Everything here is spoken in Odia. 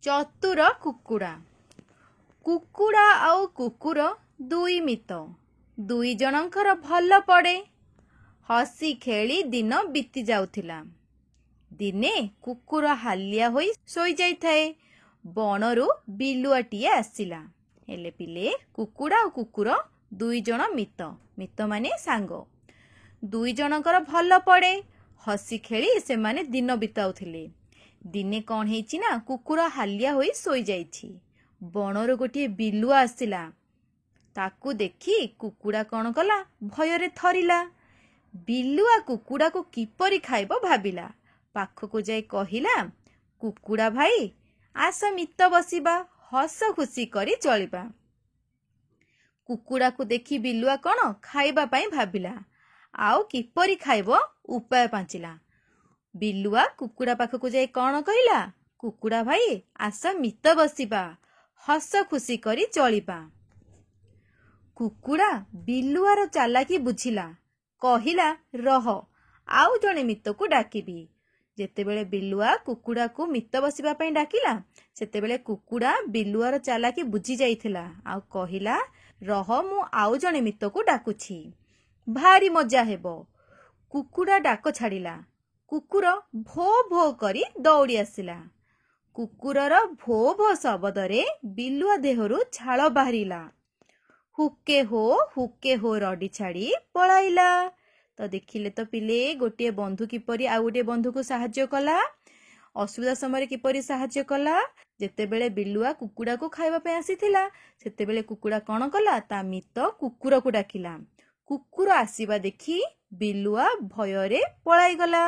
ଚତୁର କୁକୁଡ଼ା। କୁକୁଡ଼ା ଆଉ କୁକୁର ଦୁଇ ମିତ, ଦୁଇ ଜଣଙ୍କର ଭଲ ପଡ଼େ। ହସି ଖେଳି ଦିନ ବିତି ଯାଉଥିଲା। ଦିନେ କୁକୁର ହାଲିଆ ହୋଇ ଶୋଇଯାଇଥାଏ। ବଣରୁ ବିଲୁଆଟିଏ ଆସିଲା। ହେଲେ ପିଲେ କୁକୁଡ଼ା ଆଉ କୁକୁର ଦୁଇ ଜଣ ମିତ, ମିତ ମାନେ ସାଙ୍ଗ। ଦୁଇ ଜଣଙ୍କର ଭଲ ପଡ଼େ। ହସି ଖେଳି ସେମାନେ ଦିନ ବିତାଉଥିଲେ। ଦିନେ କ'ଣ ହେଇଛି ନା, କୁକୁର ହାଲିଆ ହୋଇ ଶୋଇଯାଇଛି। ବଣରୁ ଗୋଟିଏ ବିଲୁଆ ଆସିଲା। ତାକୁ ଦେଖି କୁକୁଡ଼ା କ'ଣ କଲା, ଭୟରେ ଥରିଲା। ବିଲୁଆ କୁକୁଡ଼ାକୁ କିପରି ଖାଇବ ଭାବିଲା। ପାଖକୁ ଯାଇ କହିଲା, କୁକୁଡ଼ା ଭାଇ ଆସ ମିତ ବସିବା, ହସ ଖୁସି କରି ଚଳିବା। କୁକୁଡ଼ାକୁ ଦେଖି ବିଲୁଆ କ'ଣ ଖାଇବା ପାଇଁ ଭାବିଲା। ଆଉ କିପରି ଖାଇବ ଉପାୟ ପାଞ୍ଚିଲା। ବିଲୁଆ କୁକୁଡ଼ା ପାଖକୁ ଯାଇ କ'ଣ କହିଲା, କୁକୁଡ଼ା ଭାଇ ଆସ ମିତ ବସିବା, ହସ ଖୁସି କରି ଚଳିବା। କୁକୁଡ଼ା ବିଲୁଆର ଚାଲାକି ବୁଝିଲା। କହିଲା, ରହ ଆଉ ଜଣେ ମିତକୁ ଡାକିବି। ଯେତେବେଳେ ବିଲୁଆ କୁକୁଡ଼ାକୁ ମିତ ବସିବା ପାଇଁ ଡାକିଲା, ସେତେବେଳେ କୁକୁଡ଼ା ବିଲୁଆର ଚାଲାକି ବୁଝି ଯାଇଥିଲା। ଆଉ କହିଲା, ରହ ମୁଁ ଆଉ ଜଣେ ମିତକୁ ଡାକୁଛି, ଭାରି ମଜା ହେବ। କୁକୁଡ଼ା ଡାକ ଛାଡ଼ିଲା। କୁକୁର ଭୋ ଭୋ କରି ଦୌଡ଼ି ଆସିଲା। କୁକୁରର ଭୋ ଭୋ ଶବ୍ଦରେ ବିଲୁଆ ଦେହରୁ ଝାଳ ବାହାରିଲା। ହୁକେ ହୋ ରଡ଼ି ଛାଡ଼ି ପଳାଇଲା। ତ ଦେଖିଲେ ତ ପିଲେ, ଗୋଟିଏ ବନ୍ଧୁ କିପରି ଆଉ ଗୋଟିଏ ବନ୍ଧୁକୁ ସାହାଯ୍ୟ କଲା। ଅସୁବିଧା ସମୟରେ କିପରି ସାହାଯ୍ୟ କଲା। ଯେତେବେଳେ ବିଲୁଆ କୁକୁଡ଼ାକୁ ଖାଇବା ପାଇଁ ଆସିଥିଲା, ସେତେବେଳେ କୁକୁଡ଼ା କ'ଣ କଲା, ତା ମିତ କୁକୁରକୁ ଡାକିଲା। କୁକୁର ଆସିବା ଦେଖି ବିଲୁଆ ଭୟରେ ପଳାଇଗଲା।